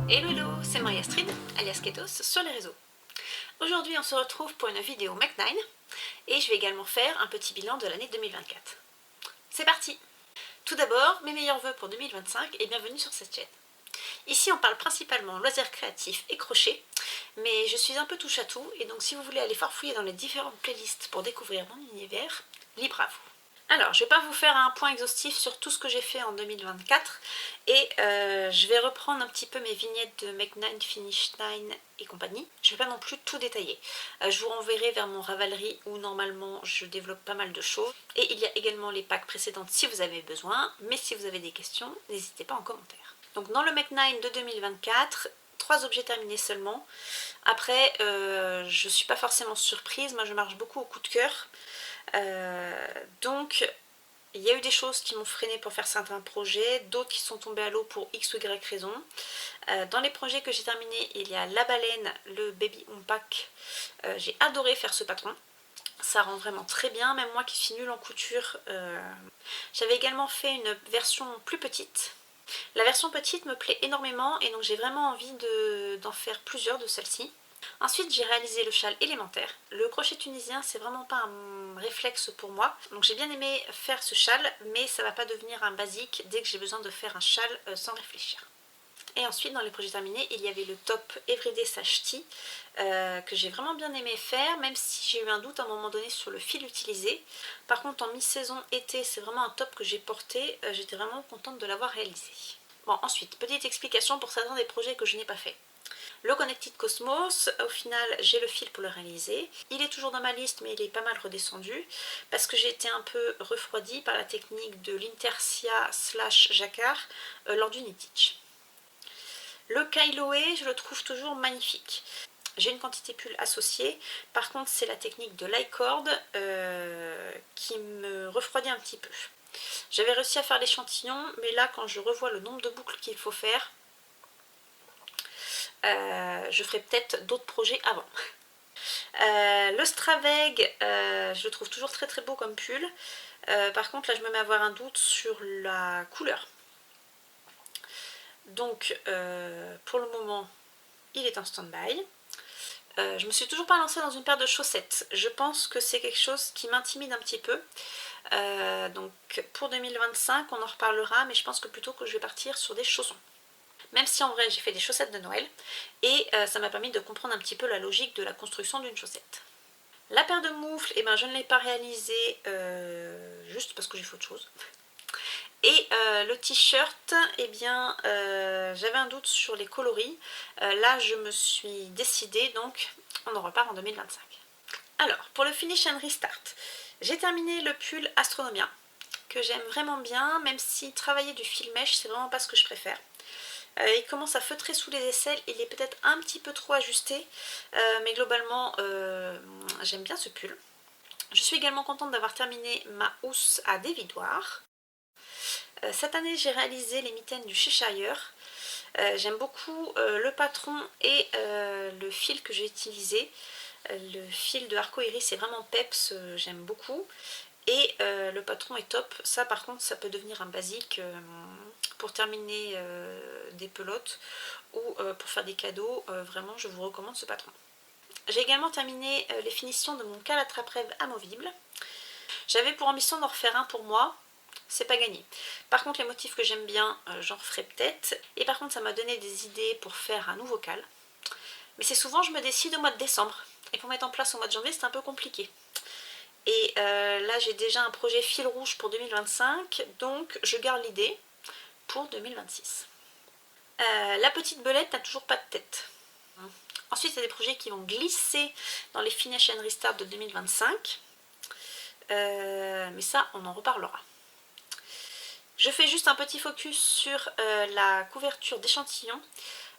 Hello hello, c'est Marie-Astrid, alias Ketos, sur les réseaux. Aujourd'hui on se retrouve pour une vidéo Mac9 et je vais également faire un petit bilan de l'année 2024. C'est parti! Tout d'abord, mes meilleurs vœux pour 2025 et bienvenue sur cette chaîne. Ici on parle principalement loisirs créatifs et crochet, mais je suis un peu touche à tout et donc si vous voulez aller farfouiller dans les différentes playlists pour découvrir mon univers, libre à vous. Alors, je ne vais pas vous faire un point exhaustif sur tout ce que j'ai fait en 2024 et je vais reprendre un petit peu mes vignettes de Mac9, Finish 9 et compagnie. Je ne vais pas non plus tout détailler. Je vous renverrai vers mon Ravelry où normalement je développe pas mal de choses. Et il y a également les packs précédentes si vous avez besoin, mais si vous avez des questions, n'hésitez pas en commentaire. Donc dans le Mac9 de 2024, 3 objets terminés seulement. Après, je ne suis pas forcément surprise, moi je marche beaucoup au coup de cœur. Donc il y a eu des choses qui m'ont freiné pour faire certains projets, d'autres qui sont tombés à l'eau pour x ou y raison. Dans les projets que j'ai terminés, il y a la baleine, le baby home pack. J'ai adoré faire ce patron, ça rend vraiment très bien, même moi qui suis nulle en couture. J'avais également fait une version plus petite. La version petite me plaît énormément et donc j'ai vraiment envie d'en faire plusieurs de celles-ci. Ensuite j'ai réalisé le châle élémentaire. Le crochet tunisien c'est vraiment pas un réflexe pour moi, donc j'ai bien aimé faire ce châle, mais ça va pas devenir un basique dès que j'ai besoin de faire un châle sans réfléchir. Et ensuite dans les projets terminés il y avait le top Everyday Sash Tee que j'ai vraiment bien aimé faire, même si j'ai eu un doute à un moment donné sur le fil utilisé. Par contre en mi-saison été c'est vraiment un top que j'ai porté, j'étais vraiment contente de l'avoir réalisé. Bon, ensuite petite explication pour certains des projets que je n'ai pas fait. Le Connected Cosmos, au final j'ai le fil pour le réaliser. Il est toujours dans ma liste mais il est pas mal redescendu parce que j'ai été un peu refroidie par la technique de l'intersia / jacquard lors du knit-stitch. Le Kailoe, je le trouve toujours magnifique. J'ai une quantité pull associée, par contre c'est la technique de l'icord qui me refroidit un petit peu. J'avais réussi à faire l'échantillon, mais là quand je revois le nombre de boucles qu'il faut faire, je ferai peut-être d'autres projets avant. Le Straveg, je le trouve toujours très très beau comme pull. Par contre là je me mets à avoir un doute sur la couleur. Donc pour le moment il est en stand-by. Je me suis toujours pas lancée dans une paire de chaussettes. Je pense que c'est quelque chose qui m'intimide un petit peu. Donc pour 2025 on en reparlera, mais je pense que plutôt que je vais partir sur des chaussons. Même si en vrai j'ai fait des chaussettes de Noël et ça m'a permis de comprendre un petit peu la logique de la construction d'une chaussette. La paire de moufles, eh ben, je ne l'ai pas réalisée juste parce que j'ai fait autre chose. Et le t-shirt, eh bien j'avais un doute sur les coloris. Là je me suis décidée, donc on en repart en 2025. Alors pour le Finish and Restart, j'ai terminé le pull Astronomia que j'aime vraiment bien, même si travailler du fil mèche c'est vraiment pas ce que je préfère. Il commence à feutrer sous les aisselles, il est peut-être un petit peu trop ajusté, mais globalement j'aime bien ce pull. Je suis également contente d'avoir terminé ma housse à dévidoir. Cette année j'ai réalisé les mitaines du Cheshire. J'aime beaucoup le patron et le fil que j'ai utilisé. Le fil de Arco Iris est vraiment peps, j'aime beaucoup. Et le patron est top. Ça par contre ça peut devenir un basique pour terminer des pelotes ou pour faire des cadeaux. Vraiment je vous recommande ce patron. J'ai également terminé les finitions de mon cal attrape-rêve amovible. J'avais pour ambition d'en refaire un pour moi, c'est pas gagné. Par contre les motifs que j'aime bien, j'en referai peut-être. Et par contre ça m'a donné des idées pour faire un nouveau cal. Mais c'est souvent je me décide au mois de décembre. Et pour mettre en place au mois de janvier c'est un peu compliqué. Et là j'ai déjà un projet fil rouge pour 2025, donc je garde l'idée pour 2026. La petite belette n'a toujours pas de tête. Ensuite il y a des projets qui vont glisser dans les Finish and Restart de 2025. Mais ça on en reparlera. Je fais juste un petit focus sur la couverture d'échantillons.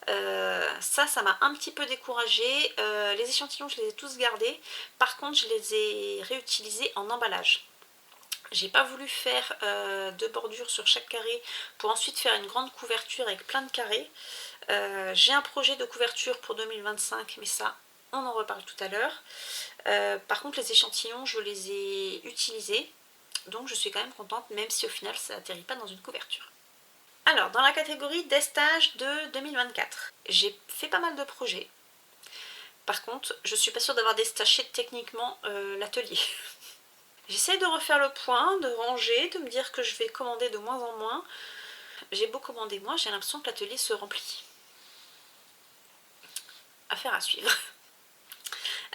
Ça m'a un petit peu découragée. Les échantillons je les ai tous gardés, par contre je les ai réutilisés en emballage. J'ai pas voulu faire de bordure sur chaque carré pour ensuite faire une grande couverture avec plein de carrés. J'ai un projet de couverture pour 2025, mais ça on en reparle tout à l'heure. Par contre les échantillons je les ai utilisés, donc je suis quand même contente, même si au final ça n'atterrit pas dans une couverture. Alors, dans la catégorie destage de 2024, j'ai fait pas mal de projets. Par contre, je suis pas sûre d'avoir déstaché techniquement l'atelier. J'essaie de refaire le point, de ranger, de me dire que je vais commander de moins en moins. J'ai beau commander moins, j'ai l'impression que l'atelier se remplit. Affaire à suivre.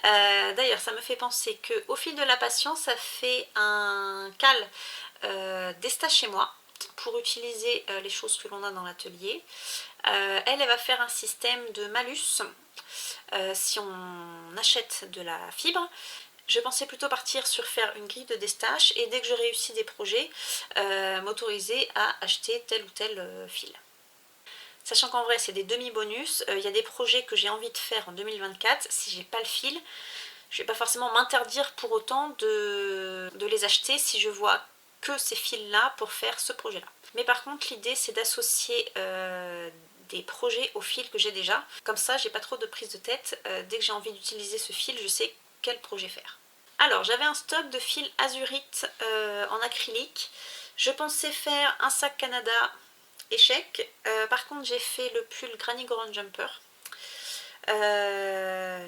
D'ailleurs, ça me fait penser qu'au fil de la patience, ça fait un cal d'estache chez moi pour utiliser les choses que l'on a dans l'atelier. Elle va faire un système de malus si on achète de la fibre. Je pensais plutôt partir sur faire une grille de destache et dès que je réussis des projets, m'autoriser à acheter tel ou tel fil. Sachant qu'en vrai c'est des demi-bonus, il y a des projets que j'ai envie de faire en 2024, si j'ai pas le fil, je vais pas forcément m'interdire pour autant de les acheter si je vois que ces fils là pour faire ce projet là. Mais par contre l'idée c'est d'associer des projets aux fils que j'ai déjà, comme ça j'ai pas trop de prise de tête, dès que j'ai envie d'utiliser ce fil je sais quel projet faire. Alors j'avais un stock de fils azurite en acrylique, je pensais faire un sac Canada échec. Par contre j'ai fait le pull Granny Goran Jumper.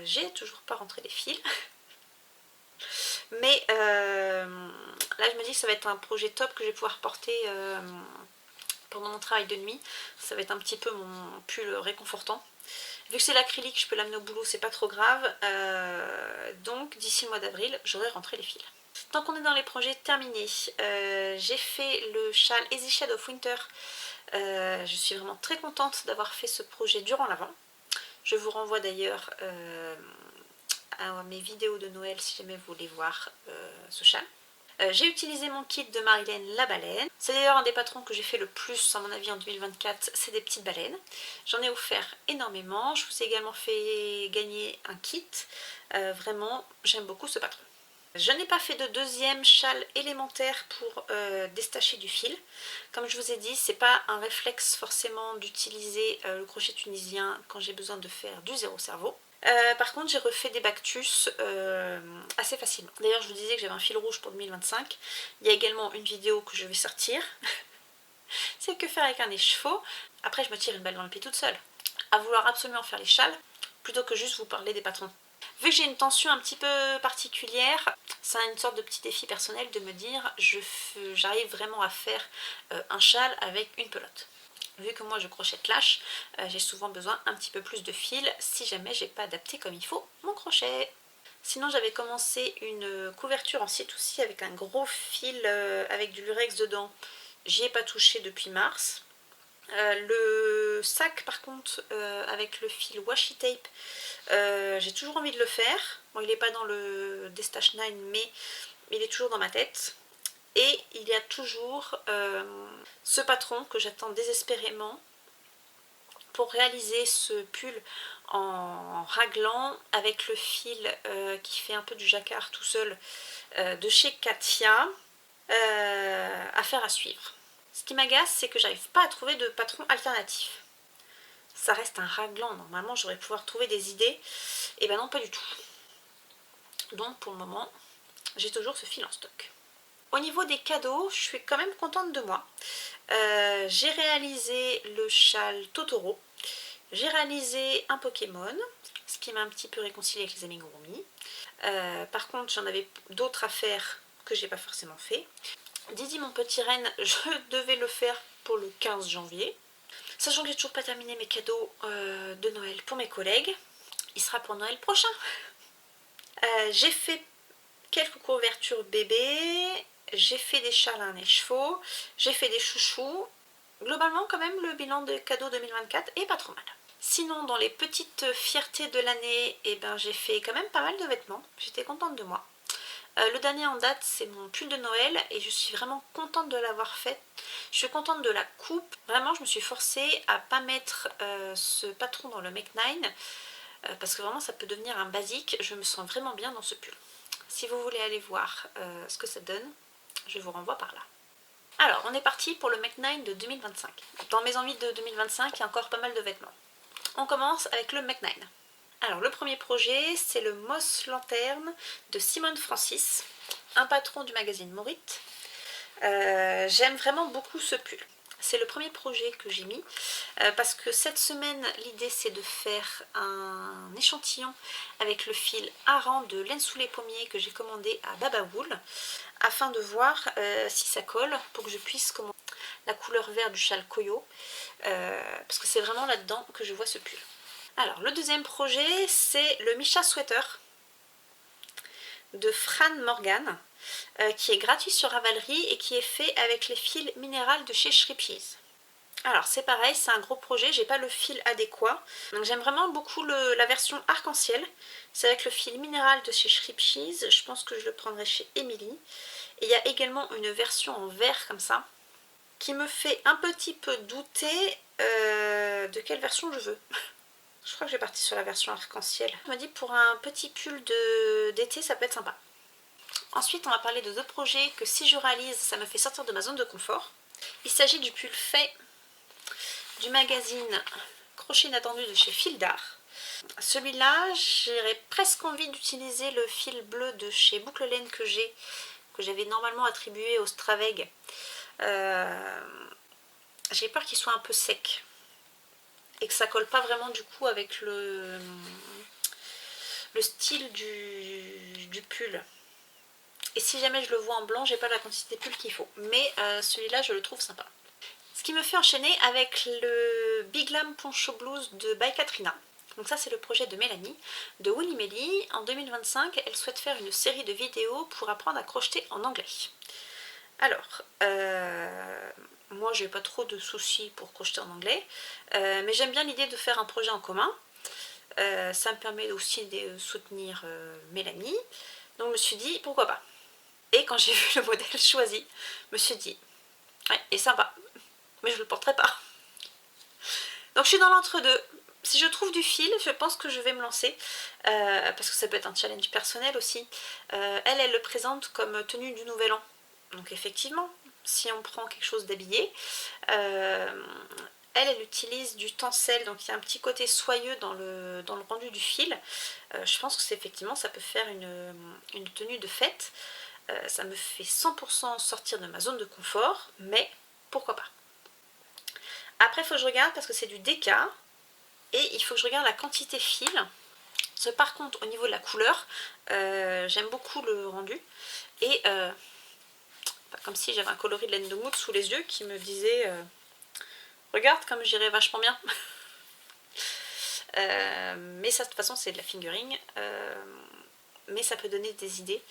J'ai toujours pas rentré les fils. Mais là je me dis que ça va être un projet top que je vais pouvoir porter pendant mon travail de nuit. Ça va être un petit peu mon pull réconfortant. Vu que c'est l'acrylique, je peux l'amener au boulot, c'est pas trop grave. Donc d'ici le mois d'avril, j'aurai rentré les fils. Tant qu'on est dans les projets terminés, j'ai fait le châle Easy Shade of Winter. Je suis vraiment très contente d'avoir fait ce projet durant l'Avent. Je vous renvoie d'ailleurs à mes vidéos de Noël si jamais vous voulez voir ce châle. J'ai utilisé mon kit de Marilène la baleine. C'est d'ailleurs un des patrons que j'ai fait le plus à mon avis en 2024, c'est des petites baleines. J'en ai offert énormément. Je vous ai également fait gagner un kit. Vraiment, j'aime beaucoup ce patron. Je n'ai pas fait de deuxième châle élémentaire pour déstacher du fil. Comme je vous ai dit, c'est pas un réflexe forcément d'utiliser le crochet tunisien quand j'ai besoin de faire du zéro cerveau. Par contre, j'ai refait des Bactus assez facilement. D'ailleurs, je vous disais que j'avais un fil rouge pour 2025. Il y a également une vidéo que je vais sortir. C'est que faire avec un écheveau. Après, je me tire une balle dans le pied toute seule. À vouloir absolument faire les châles, plutôt que juste vous parler des patrons. Vu que j'ai une tension un petit peu particulière, c'est une sorte de petit défi personnel de me dire j'arrive vraiment à faire un châle avec une pelote. Vu que moi je crochette lâche, j'ai souvent besoin un petit peu plus de fil si jamais j'ai pas adapté comme il faut mon crochet. Sinon j'avais commencé une couverture en C2C avec un gros fil avec du lurex dedans. J'y ai pas touché depuis mars. Le sac par contre avec le fil washi tape, j'ai toujours envie de le faire. Bon, il n'est pas dans le Destache 9 mais il est toujours dans ma tête. Et il y a toujours ce patron que j'attends désespérément pour réaliser ce pull en raglan avec le fil qui fait un peu du jacquard tout seul de chez Katia. Affaire à suivre. Ce qui m'agace, c'est que j'arrive pas à trouver de patron alternatif. Ça reste un raglan, normalement j'aurais pouvoir trouver des idées. Et ben non, pas du tout. Donc pour le moment, j'ai toujours ce fil en stock. Au niveau des cadeaux, je suis quand même contente de moi. J'ai réalisé le châle Totoro. J'ai réalisé un Pokémon, ce qui m'a un petit peu réconcilié avec les amigurumi. Par contre, j'en avais d'autres à faire que j'ai pas forcément fait. Didi mon petit renne, je devais le faire pour le 15 janvier. Sachant que j'ai toujours pas terminé mes cadeaux de Noël pour mes collègues. Il sera pour Noël prochain. J'ai fait quelques couvertures bébés. J'ai fait des châles à un écheveau. J'ai fait des chouchous. Globalement, quand même, le bilan de cadeaux 2024 est pas trop mal. Sinon, dans les petites fiertés de l'année, eh ben, j'ai fait quand même pas mal de vêtements. J'étais contente de moi. Le dernier en date, c'est mon pull de Noël et je suis vraiment contente de l'avoir fait. Je suis contente de la coupe. Vraiment, je me suis forcée à pas mettre ce patron dans le Make 9 parce que vraiment, ça peut devenir un basique. Je me sens vraiment bien dans ce pull. Si vous voulez aller voir ce que ça donne, je vous renvoie par là. Alors, on est parti pour le Make 9 de 2025. Dans mes envies de 2025, il y a encore pas mal de vêtements. On commence avec le Make 9. Alors le premier projet, c'est le Moss Lanterne de Simone Francis, un patron du magazine Morit. J'aime vraiment beaucoup ce pull. C'est le premier projet que j'ai mis parce que cette semaine l'idée c'est de faire un échantillon avec le fil Aran de laine sous les pommiers que j'ai commandé à Babawool afin de voir si ça colle pour que je puisse commander la couleur vert du châle Koyo parce que c'est vraiment là-dedans que je vois ce pull. Alors le deuxième projet c'est le Misha Sweater de Fran Morgan qui est gratuit sur Ravelry et qui est fait avec les fils minérales de chez Shripies. Alors c'est pareil, c'est un gros projet, j'ai pas le fil adéquat. Donc j'aime vraiment beaucoup la version arc-en-ciel. C'est avec le fil minéral de chez Shripies, je pense que je le prendrai chez Emily. Et il y a également une version en vert comme ça, qui me fait un petit peu douter de quelle version je veux. Je crois que je vais partir sur la version arc-en-ciel. Je me dis pour un petit pull d'été ça peut être sympa. Ensuite on va parler de deux projets que si je réalise ça me fait sortir de ma zone de confort. Il s'agit du pull fait du magazine Crochet inattendu de chez Fil d'Art. Celui-là j'aurais presque envie d'utiliser le fil bleu de chez Boucle Laine que j'avais normalement attribué au Straveg. J'ai peur qu'il soit un peu sec et que ça colle pas vraiment du coup avec le style du pull. Et si jamais je le vois en blanc, j'ai pas la quantité de pull qu'il faut. Mais celui-là, je le trouve sympa. Ce qui me fait enchaîner avec le Big Lam Poncho Blues de By Katrina. Donc ça, c'est le projet de Mélanie, de Willy Melly. En 2025, elle souhaite faire une série de vidéos pour apprendre à crocheter en anglais. Alors, moi, j'ai pas trop de soucis pour crocheter en anglais. Mais j'aime bien l'idée de faire un projet en commun. Ça me permet aussi de soutenir Mélanie. Donc je me suis dit, pourquoi pas. Et quand j'ai vu le modèle choisi, je me suis dit, ouais, il est sympa, mais je ne le porterai pas. Donc je suis dans l'entre-deux. Si je trouve du fil, je pense que je vais me lancer, parce que ça peut être un challenge personnel aussi. Elle le présente comme tenue du Nouvel An. Donc effectivement, si on prend quelque chose d'habillé, elle utilise du tencel, donc il y a un petit côté soyeux dans le rendu du fil. Je pense que c'est effectivement, ça peut faire une tenue de fête. Ça me fait 100% sortir de ma zone de confort, mais pourquoi pas. Après il faut que je regarde parce que c'est du DK et il faut que je regarde la quantité fil. Parce que par contre au niveau de la couleur, j'aime beaucoup le rendu et comme si j'avais un coloris de laine de mousse sous les yeux qui me disait regarde comme j'irais vachement bien. Mais ça de toute façon c'est de la fingering, mais ça peut donner des idées.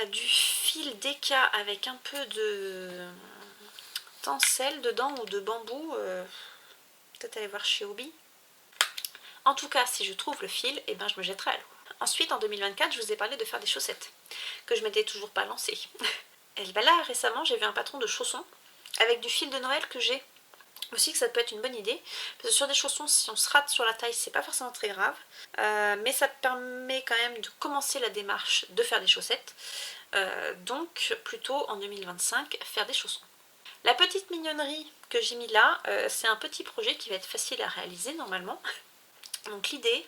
Du fil DK avec un peu de tencel dedans ou de bambou, peut-être aller voir chez Hobby. En tout cas, si je trouve le fil, eh ben, je me jetterai à l'eau. Ensuite, en 2024, je vous ai parlé de faire des chaussettes, que je m'étais toujours pas lancée. Et ben là, récemment, j'ai vu un patron de chaussons avec du fil de Noël que j'ai. Aussi que ça peut être une bonne idée, parce que sur des chaussons, si on se rate sur la taille, c'est pas forcément très grave, mais ça permet quand même de commencer la démarche de faire des chaussettes, donc plutôt en 2025 faire des chaussons. La petite mignonnerie que j'ai mis là, c'est un petit projet qui va être facile à réaliser normalement. Donc l'idée,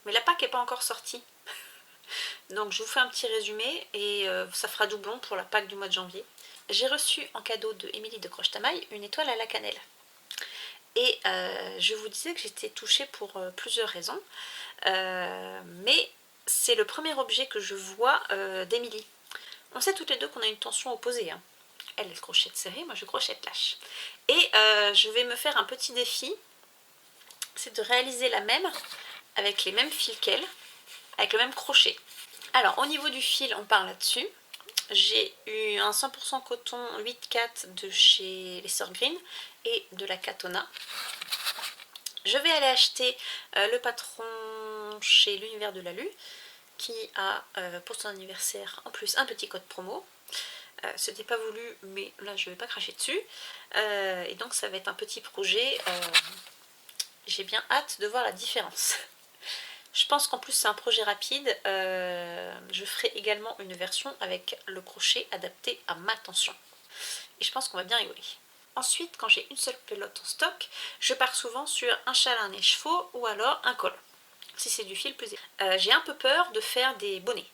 mais la Pâque n'est pas encore sortie, donc je vous fais un petit résumé et ça fera doublon pour la Pâque du mois de janvier. J'ai reçu en cadeau de Émilie de Croche-Tamaille une étoile à la cannelle. Et je vous disais que j'étais touchée pour plusieurs raisons, mais c'est le premier objet que je vois d'Émilie. On sait toutes les deux qu'on a une tension opposée, hein. Elle crochette serré, moi je crochette lâche. Et je vais me faire un petit défi, c'est de réaliser la même avec les mêmes fils qu'elle, avec le même crochet. Alors au niveau du fil, on part là-dessus. J'ai eu un 100% coton 8-4 de chez les Sœurs Green et de la Katona. Je vais aller acheter le patron chez l'Univers de Lalu qui a pour son anniversaire en plus un petit code promo. C'était pas voulu, mais là je vais pas cracher dessus. Et donc ça va être un petit projet. J'ai bien hâte de voir la différence. Je pense qu'en plus c'est un projet rapide. Je ferai également une version avec le crochet adapté à ma tension. Et je pense qu'on va bien rigoler. Ensuite, quand j'ai une seule pelote en stock, je pars souvent sur un châle à nez chevaux ou alors un col. Si c'est du fil, plus j'ai un peu peur de faire des bonnets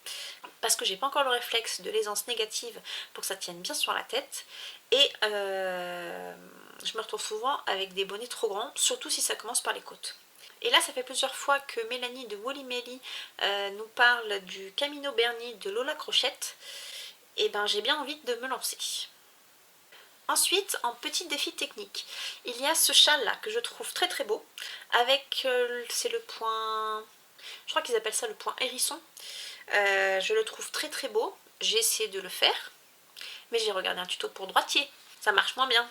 parce que j'ai pas encore le réflexe de l'aisance négative pour que ça tienne bien sur la tête et je me retrouve souvent avec des bonnets trop grands, surtout si ça commence par les côtes. Et là, ça fait plusieurs fois que Mélanie de Woolly Melly nous parle du Camino Berni de Lola Crochette. Et ben j'ai bien envie de me lancer. Ensuite, en petit défi technique, il y a ce châle là que je trouve très très beau, avec, c'est le point, je crois qu'ils appellent ça le point hérisson. Je le trouve très très beau, j'ai essayé de le faire, mais j'ai regardé un tuto pour droitier, ça marche moins bien.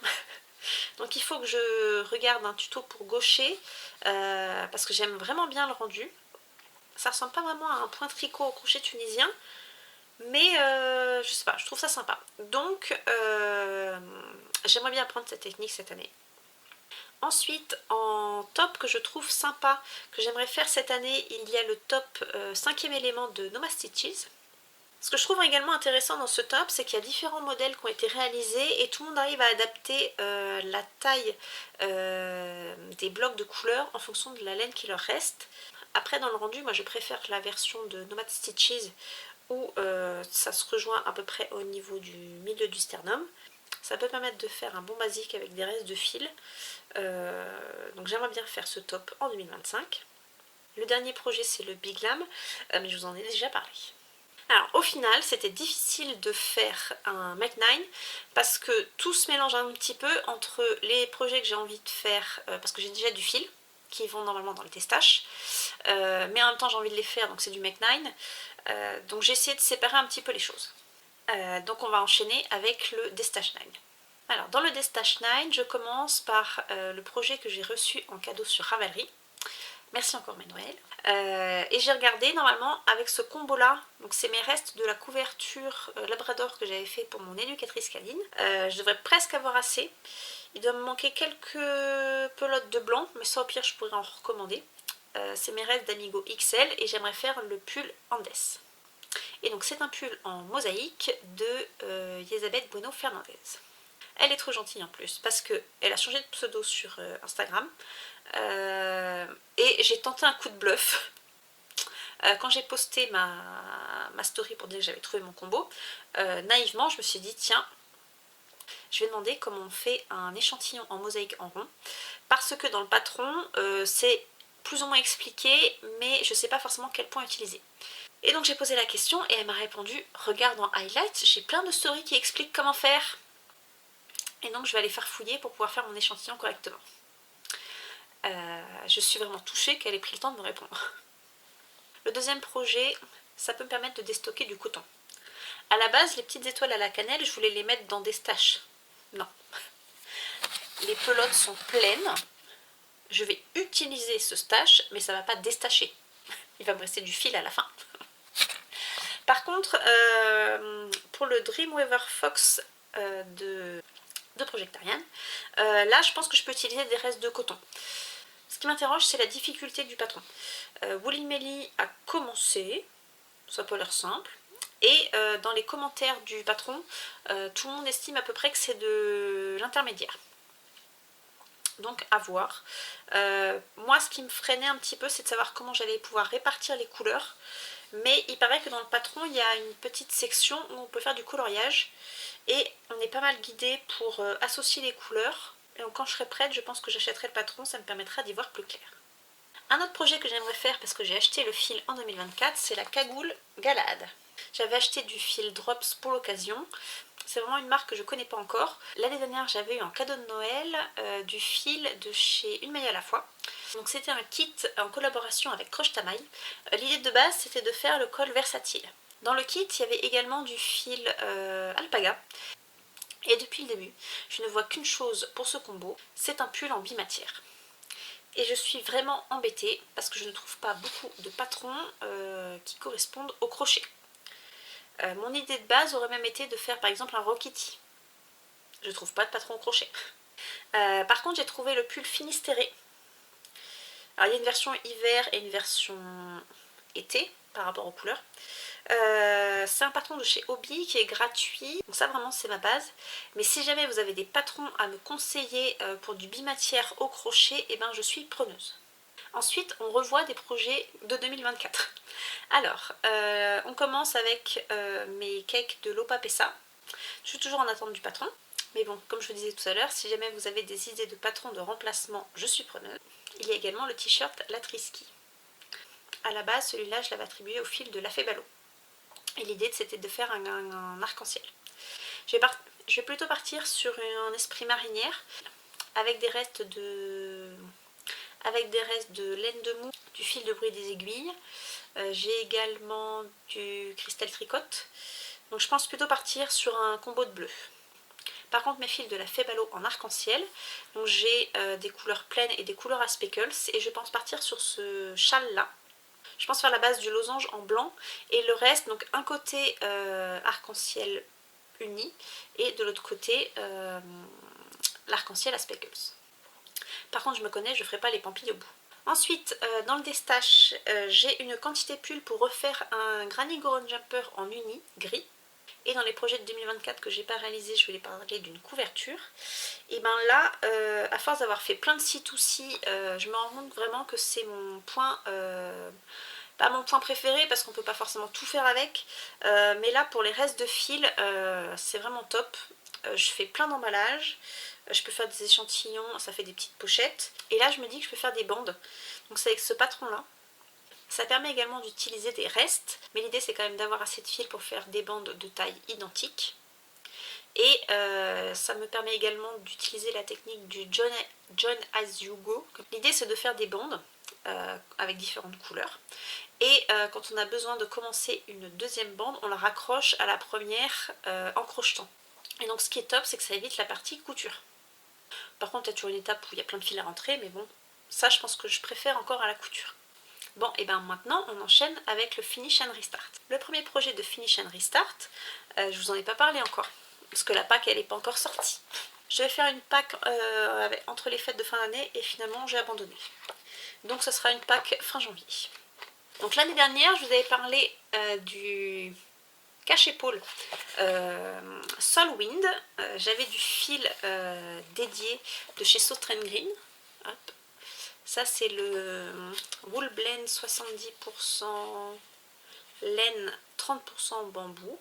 Donc il faut que je regarde un tuto pour gaucher, parce que j'aime vraiment bien le rendu. Ça ressemble pas vraiment à un point tricot au crochet tunisien, mais je sais pas, je trouve ça sympa. Donc j'aimerais bien apprendre cette technique cette année. Ensuite, en top que je trouve sympa, que j'aimerais faire cette année, il y a le top 5e élément de Noma Stitches. Ce que je trouve également intéressant dans ce top, c'est qu'il y a différents modèles qui ont été réalisés et tout le monde arrive à adapter la taille des blocs de couleurs en fonction de la laine qui leur reste. Après, dans le rendu, moi je préfère la version de Nomad Stitches où ça se rejoint à peu près au niveau du milieu du sternum. Ça peut permettre de faire un bon basique avec des restes de fil. Donc j'aimerais bien faire ce top en 2025. Le dernier projet c'est le Big Lam, mais je vous en ai déjà parlé. Alors au final c'était difficile de faire un Make 9 parce que tout se mélange un petit peu entre les projets que j'ai envie de faire, parce que j'ai déjà du fil qui vont normalement dans le testache, mais en même temps j'ai envie de les faire donc c'est du Make 9, donc j'ai essayé de séparer un petit peu les choses. Donc on va enchaîner avec le Destache 9. Alors dans le Destache 9 je commence par le projet que j'ai reçu en cadeau sur Ravelry. Merci encore Manuel. Et j'ai regardé normalement avec ce combo là, donc c'est mes restes de la couverture Labrador que j'avais fait pour mon éducatrice canine. Je devrais presque avoir assez. Il doit me manquer quelques pelotes de blanc, mais ça au pire je pourrais en recommander. C'est mes restes d'Amigo XL et j'aimerais faire le pull Andes. Et donc c'est un pull en mosaïque de Elisabeth Bueno Fernandez. Elle est trop gentille en plus parce qu'elle a changé de pseudo sur Instagram. Et j'ai tenté un coup de bluff. Quand j'ai posté ma story pour dire que j'avais trouvé mon combo, naïvement je me suis dit tiens, je vais demander comment on fait un échantillon en mosaïque en rond, parce que dans le patron c'est plus ou moins expliqué, mais je ne sais pas forcément quel point utiliser. Et donc j'ai posé la question et elle m'a répondu regarde en highlights, j'ai plein de stories qui expliquent comment faire. Et donc je vais aller faire fouiller pour pouvoir faire mon échantillon correctement. Je suis vraiment touchée qu'elle ait pris le temps de me répondre. Le deuxième projet, ça peut me permettre de déstocker du coton. A la base, les petites étoiles à la cannelle, je voulais les mettre dans des staches. Non. Les pelotes sont pleines. Je vais utiliser ce stash, mais ça ne va pas déstacher. Il va me rester du fil à la fin. Par contre, pour le Dreamweaver Fox de Projectarian, là je pense que je peux utiliser des restes de coton. Ce qui m'interroge c'est la difficulté du patron. Woolly Melly a commencé, ça peut l'air simple, et dans les commentaires du patron, tout le monde estime à peu près que c'est de l'intermédiaire. Donc à voir. Moi ce qui me freinait un petit peu c'est de savoir comment j'allais pouvoir répartir les couleurs. Mais il paraît que dans le patron il y a une petite section où on peut faire du coloriage. Et on est pas mal guidé pour associer les couleurs. Et donc quand je serai prête je pense que j'achèterai le patron, ça me permettra d'y voir plus clair. Un autre projet que j'aimerais faire parce que j'ai acheté le fil en 2024, c'est la cagoule Galade. J'avais acheté du fil Drops pour l'occasion. C'est vraiment une marque que je ne connais pas encore. L'année dernière, j'avais eu en cadeau de Noël du fil de chez Une Maille à la fois. Donc c'était un kit en collaboration avec Croche Tamaille. L'idée de base, c'était de faire le col versatile. Dans le kit, il y avait également du fil alpaga. Et depuis le début, je ne vois qu'une chose pour ce combo, c'est un pull en bimatière. Et je suis vraiment embêtée parce que je ne trouve pas beaucoup de patrons qui correspondent au crochet. Mon idée de base aurait même été de faire par exemple un Rokiti. Je ne trouve pas de patron au crochet. Par contre j'ai trouvé le pull Finistéré. Alors il y a une version hiver et une version été par rapport aux couleurs. C'est un patron de chez Hobby qui est gratuit, donc ça vraiment c'est ma base. Mais si jamais vous avez des patrons à me conseiller pour du bimatière au crochet, et ben je suis preneuse. Ensuite, on revoit des projets de 2024. Alors, on commence avec mes cakes de l'Opapessa. Je suis toujours en attente du patron. Mais bon, comme je vous disais tout à l'heure, si jamais vous avez des idées de patron de remplacement, je suis preneuse. Il y a également le t-shirt Latriski. À la base, celui-là, je l'avais attribué au fil de la Fébalo. Et l'idée, c'était de faire un arc-en-ciel. Je vais plutôt partir sur un esprit marinière avec des restes de laine de mou, du fil de bruit des aiguilles. J'ai également du cristal tricote. Donc je pense plutôt partir sur un combo de bleu. Par contre, mes fils de la Fébalo en arc-en-ciel, donc j'ai des couleurs pleines et des couleurs à speckles, et je pense partir sur ce châle là. Je pense faire la base du losange en blanc et le reste, donc un côté arc-en-ciel uni et de l'autre côté l'arc-en-ciel à speckles. Par contre, je me connais, je ne ferai pas les pampilles au bout. Ensuite, dans le destache, j'ai une quantité pull pour refaire un Granny Goron Jumper en uni gris. Et dans les projets de 2024 que j'ai pas réalisé, je voulais parler d'une couverture. Et ben là, à force d'avoir fait plein de C2C, je me rends compte vraiment que c'est mon point, pas mon point préféré parce qu'on peut pas forcément tout faire avec. Mais là, pour les restes de fil, c'est vraiment top. Je fais plein d'emballages. Je peux faire des échantillons, ça fait des petites pochettes. Et là, je me dis que je peux faire des bandes. Donc c'est avec ce patron-là. Ça permet également d'utiliser des restes, mais l'idée c'est quand même d'avoir assez de fil pour faire des bandes de taille identique. Et ça me permet également d'utiliser la technique du John As You Go. L'idée c'est de faire des bandes avec différentes couleurs. Et quand on a besoin de commencer une deuxième bande, on la raccroche à la première en crochetant. Et donc ce qui est top, c'est que ça évite la partie couture. Par contre, il y a toujours une étape où il y a plein de fils à rentrer, mais bon, ça je pense que je préfère encore à la couture. Bon, et bien maintenant on enchaîne avec le Finish and Restart. Le premier projet de Finish and Restart, je vous en ai pas parlé encore, parce que la Pâque elle n'est pas encore sortie. Je vais faire une Pâque entre les fêtes de fin d'année et finalement j'ai abandonné. Donc ce sera une Pâque fin janvier. Donc l'année dernière je vous avais parlé du cache-épaule Solwind. J'avais du fil dédié de chez Sautre Green. Hop. Ça c'est le Wool Blend 70% laine, 30% bambou.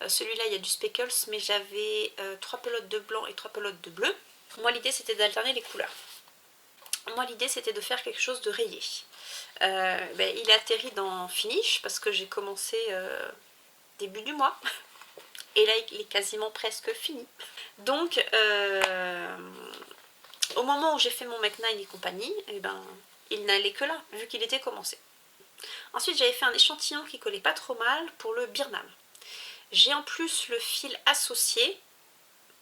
Celui-là il y a du speckles, mais j'avais 3 pelotes de blanc et 3 pelotes de bleu. Moi l'idée c'était d'alterner les couleurs. Moi l'idée c'était de faire quelque chose de rayé. Il est atterri dans Finish parce que j'ai commencé début du mois. Et là il est quasiment presque fini. Donc au moment où j'ai fait mon Mac 9 et compagnie, il n'allait que là, vu qu'il était commencé. Ensuite, j'avais fait un échantillon qui collait pas trop mal pour le Birnam. J'ai en plus le fil associé,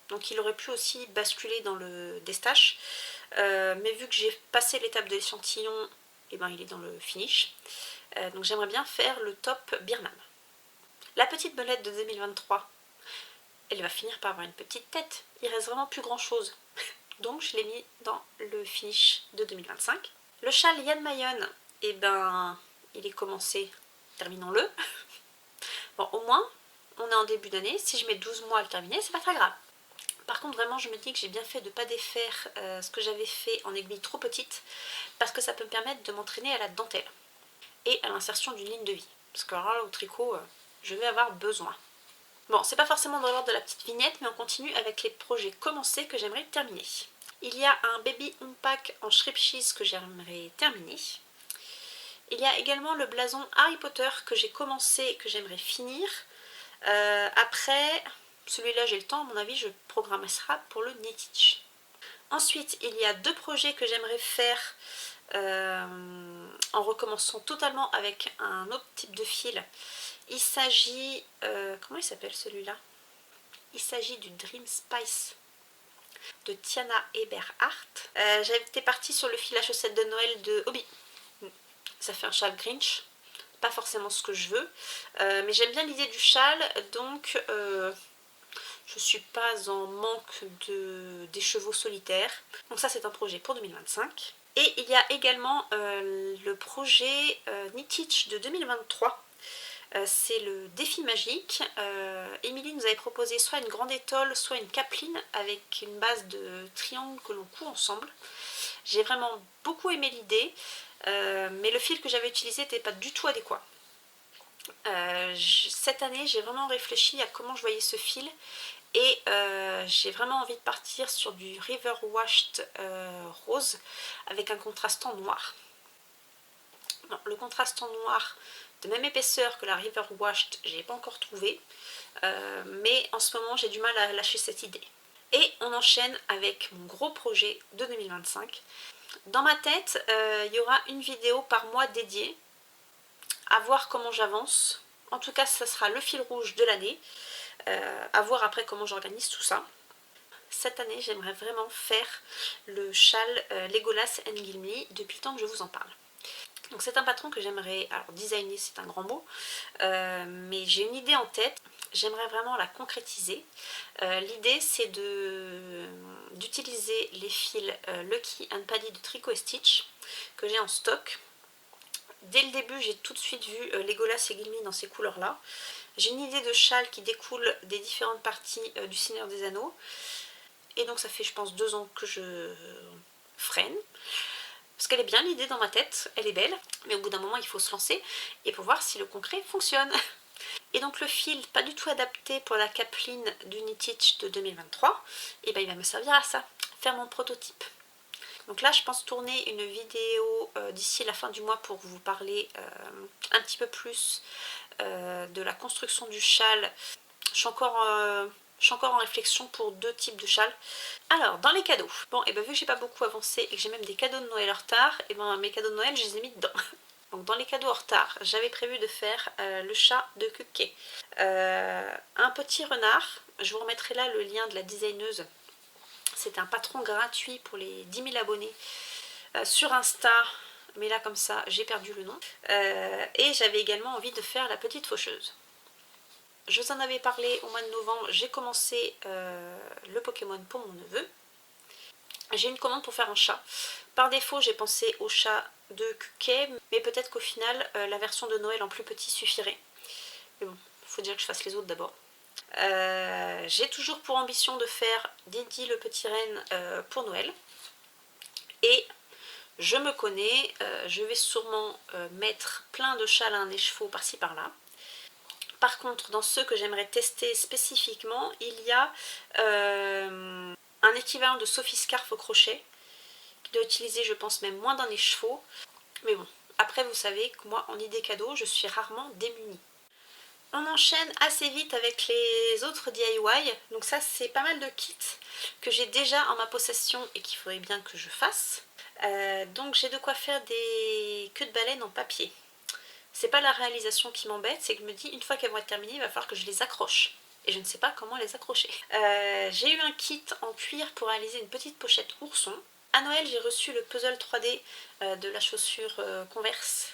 donc il aurait pu aussi basculer dans le destache. Mais vu que j'ai passé l'étape de l'échantillon, il est dans le finish. Donc j'aimerais bien faire le top Birnam. La petite belette de 2023, elle va finir par avoir une petite tête. Il reste vraiment plus grand chose. Donc je l'ai mis dans le finish de 2025. Le châle Jan Mayen, il est commencé, terminons-le. Bon, au moins, on est en début d'année. Si je mets 12 mois à le terminer, c'est pas très grave. Par contre, vraiment, je me dis que j'ai bien fait de ne pas défaire ce que j'avais fait en aiguille trop petite, parce que ça peut me permettre de m'entraîner à la dentelle et à l'insertion d'une ligne de vie. Parce que là, au tricot, je vais avoir besoin. Bon, c'est pas forcément dans l'ordre de la petite vignette, mais on continue avec les projets commencés que j'aimerais terminer. Il y a un Baby Home Pack en Strip Cheese que j'aimerais terminer. Il y a également le blason Harry Potter que j'ai commencé et que j'aimerais finir. Après, celui-là j'ai le temps, à mon avis je programme ça pour le Knitich. Ensuite, il y a deux projets que j'aimerais faire en recommençant totalement avec un autre type de fil. Il s'agit, comment il s'appelle celui-là? Il s'agit du Dream Spice de Tiana Eberhardt. J'étais partie sur le fil à chaussettes de Noël de Hobby. Ça fait un châle Grinch, pas forcément ce que je veux, mais j'aime bien l'idée du châle, donc je suis pas en manque des chevaux solitaires. Donc ça c'est un projet pour 2025. Et il y a également le projet Knitich de 2023. C'est le défi magique. Émilie nous avait proposé soit une grande étole, soit une capeline avec une base de triangle que l'on coud ensemble. J'ai vraiment beaucoup aimé l'idée, mais le fil que j'avais utilisé n'était pas du tout adéquat. Cette année, j'ai vraiment réfléchi à comment je voyais ce fil et j'ai vraiment envie de partir sur du River Washed rose avec un contrastant noir. Non, le contrastant noir de même épaisseur que la River Washed, je n'ai pas encore trouvé, mais en ce moment j'ai du mal à lâcher cette idée. Et on enchaîne avec mon gros projet de 2025. Dans ma tête, il y aura une vidéo par mois dédiée à voir comment j'avance. En tout cas, ça sera le fil rouge de l'année. À voir après comment j'organise tout ça. Cette année, j'aimerais vraiment faire le châle Legolas and Gimli depuis le temps que je vous en parle. Donc c'est un patron que j'aimerais, alors designer c'est un grand mot, mais j'ai une idée en tête, j'aimerais vraiment la concrétiser. L'idée c'est d'utiliser les fils Lucky and Paddy de Tricot & Stitch que j'ai en stock. Dès le début j'ai tout de suite vu Legolas et Gimli dans ces couleurs là. J'ai une idée de châle qui découle des différentes parties du Seigneur des Anneaux. Et donc ça fait je pense 2 ans que je freine. Parce qu'elle est bien l'idée dans ma tête, elle est belle, mais au bout d'un moment il faut se lancer et pour voir si le concret fonctionne. Et donc le fil, pas du tout adapté pour la capeline du Knitich de 2023, et ben il va me servir à ça, faire mon prototype. Donc là je pense tourner une vidéo d'ici la fin du mois pour vous parler un petit peu plus de la construction du châle. Je suis encore en réflexion pour 2 types de châles. Alors, dans les cadeaux. Bon, et bien vu que j'ai pas beaucoup avancé et que j'ai même des cadeaux de Noël en retard, et ben mes cadeaux de Noël, je les ai mis dedans. Donc dans les cadeaux en retard, j'avais prévu de faire le chat de Cuquet. Un petit renard, je vous remettrai là le lien de la designeuse. C'est un patron gratuit pour les 10 000 abonnés sur Insta. Mais là comme ça, j'ai perdu le nom. Et j'avais également envie de faire la petite faucheuse. Je vous en avais parlé au mois de novembre, j'ai commencé le Pokémon pour mon neveu. J'ai une commande pour faire un chat. Par défaut, j'ai pensé au chat de Cuquet, mais peut-être qu'au final, la version de Noël en plus petit suffirait. Mais bon, il faut dire que je fasse les autres d'abord. J'ai toujours pour ambition de faire Didi le petit renne pour Noël. Et je me connais, je vais sûrement mettre plein de châles à un écheveau par-ci par-là. Par contre, dans ceux que j'aimerais tester spécifiquement, il y a un équivalent de Sophie Scarf au crochet, qui doit utiliser, je pense, même moins d'un écheveau. Mais bon, après, vous savez que moi, en idée cadeau, je suis rarement démunie. On enchaîne assez vite avec les autres DIY. Donc ça, c'est pas mal de kits que j'ai déjà en ma possession et qu'il faudrait bien que je fasse. Donc j'ai de quoi faire des queues de baleine en papier. C'est pas la réalisation qui m'embête, c'est que je me dis une fois qu'elles vont être terminées, il va falloir que je les accroche. Et je ne sais pas comment les accrocher. J'ai eu un kit en cuir pour réaliser une petite pochette ourson. À Noël, j'ai reçu le puzzle 3D de la chaussure Converse.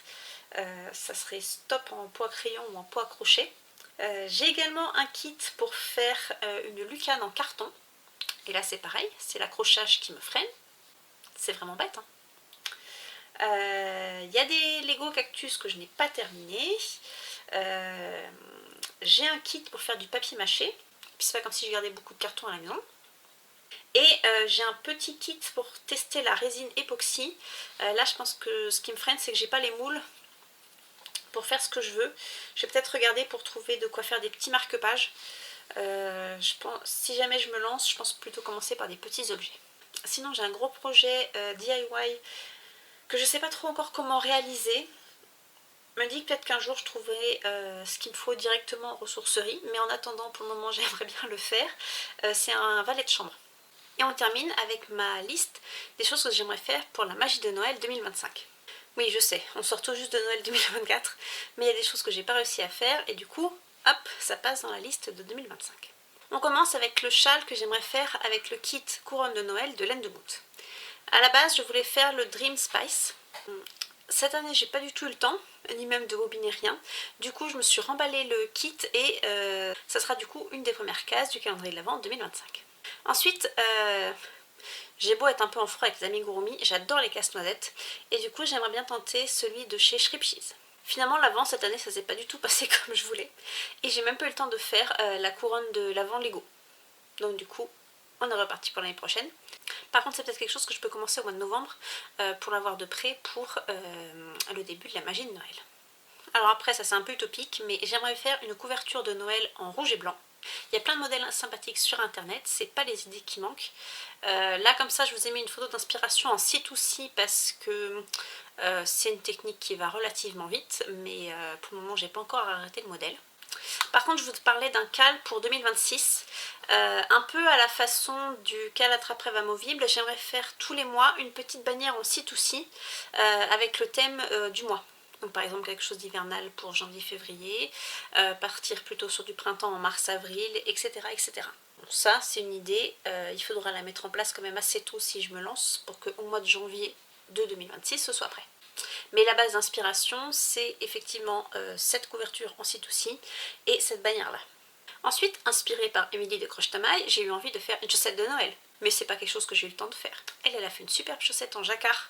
Ça serait stop en poids crayon ou en poids crochet. J'ai également un kit pour faire une lucane en carton. Et là c'est pareil, c'est l'accrochage qui me freine. C'est vraiment bête, hein. Il y a des Lego cactus que je n'ai pas terminé. J'ai un kit pour faire du papier mâché. Puis c'est pas comme si je gardais beaucoup de carton à la maison. Et j'ai un petit kit pour tester la résine époxy. Là je pense que ce qui me freine c'est que j'ai pas les moules pour faire ce que je veux. Je vais peut-être regarder pour trouver de quoi faire des petits marque-pages. Si jamais je me lance, je pense plutôt commencer par des petits objets. Sinon j'ai un gros projet DIY que je ne sais pas trop encore comment réaliser. Je me dis que peut-être qu'un jour je trouverai ce qu'il me faut directement en ressourcerie, mais en attendant pour le moment j'aimerais bien le faire. C'est un valet de chambre. Et on termine avec ma liste des choses que j'aimerais faire pour la magie de Noël 2025. Oui, je sais, on sort tout juste de Noël 2024, mais il y a des choses que j'ai pas réussi à faire et du coup, hop, ça passe dans la liste de 2025. On commence avec le châle que j'aimerais faire avec le kit couronne de Noël de laine de moute. A la base, je voulais faire le Dream Spice. Cette année, j'ai pas du tout eu le temps, ni même de bobiner rien. Du coup, je me suis remballé le kit et ça sera du coup une des premières cases du calendrier de l'Avent 2025. Ensuite, j'ai beau être un peu en froid avec les amigurumi, j'adore les casse-noisettes et du coup, j'aimerais bien tenter celui de chez Shripcheese. Finalement, l'Avent cette année, ça s'est pas du tout passé comme je voulais et j'ai même pas eu le temps de faire la couronne de l'Avent Lego. Donc du coup, on est reparti pour l'année prochaine. Par contre, c'est peut-être quelque chose que je peux commencer au mois de novembre pour l'avoir de près pour le début de la magie de Noël. Alors après, ça c'est un peu utopique, mais j'aimerais faire une couverture de Noël en rouge et blanc. Il y a plein de modèles sympathiques sur internet, c'est pas les idées qui manquent. Là comme ça je vous ai mis une photo d'inspiration en C2C parce que c'est une technique qui va relativement vite, mais pour le moment j'ai pas encore arrêté le modèle. Par contre je vous parlais d'un cal pour 2026, un peu à la façon du cal attrape-rêve amovible. J'aimerais faire tous les mois une petite bannière en C2C avec le thème du mois. Donc par exemple quelque chose d'hivernal pour janvier-février, partir plutôt sur du printemps en mars-avril, etc. etc. Bon, ça c'est une idée, il faudra la mettre en place quand même assez tôt si je me lance pour qu'au mois de janvier de 2026 ce soit prêt. Mais la base d'inspiration c'est effectivement cette couverture en C2C et cette bannière là. Ensuite, inspirée par Émilie de Croche-Tamaille, j'ai eu envie de faire une chaussette de Noël. Mais c'est pas quelque chose que j'ai eu le temps de faire. Elle a fait une superbe chaussette en jacquard.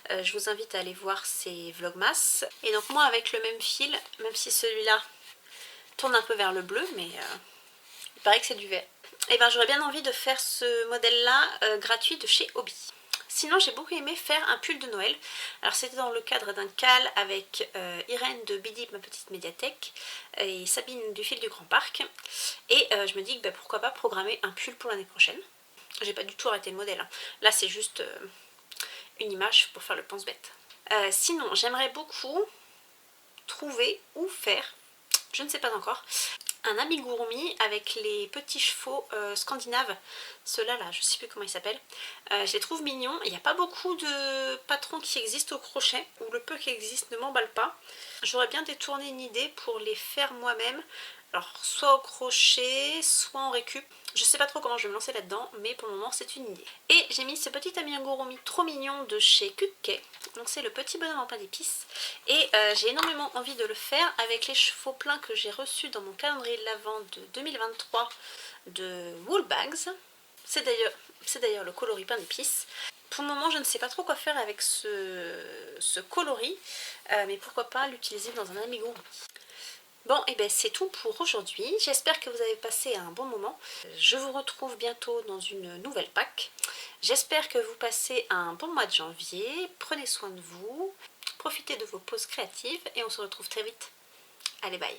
Je vous invite à aller voir ses vlogmas. Et donc moi avec le même fil, même si celui-là tourne un peu vers le bleu, mais il paraît que c'est du vert. Et ben j'aurais bien envie de faire ce modèle-là gratuit de chez Hobby. Sinon j'ai beaucoup aimé faire un pull de Noël. Alors c'était dans le cadre d'un cal avec Irène de Bidip, ma petite médiathèque, et Sabine du fil du Grand Parc. Et je me dis que pourquoi pas programmer un pull pour l'année prochaine. J'ai pas du tout arrêté le modèle, hein. Là c'est juste une image pour faire le pense-bête. Sinon j'aimerais beaucoup trouver ou faire, je ne sais pas encore, un amigurumi avec les petits chevaux scandinaves. Ceux-là, je sais plus comment ils s'appellent. Je les trouve mignons. Il n'y a pas beaucoup de patrons qui existent au crochet, ou le peu qui existe ne m'emballe pas. J'aurais bien détourné une idée pour les faire moi-même. Alors, soit au crochet, soit en récup. Je sais pas trop comment je vais me lancer là-dedans, mais pour le moment, c'est une idée. Et j'ai mis ce petit amigurumi trop mignon de chez Kukke. Donc c'est le petit bonhomme en pain d'épices. Et j'ai énormément envie de le faire avec les chevaux pleins que j'ai reçus dans mon calendrier de l'Avent de 2023 de Woolbags. C'est d'ailleurs le coloris pain d'épices. Pour le moment, je ne sais pas trop quoi faire avec ce coloris, mais pourquoi pas l'utiliser dans un amigurumi. Bon, et bien c'est tout pour aujourd'hui. J'espère que vous avez passé un bon moment. Je vous retrouve bientôt dans une nouvelle pack. J'espère que vous passez un bon mois de janvier. Prenez soin de vous, profitez de vos pauses créatives et on se retrouve très vite. Allez, bye!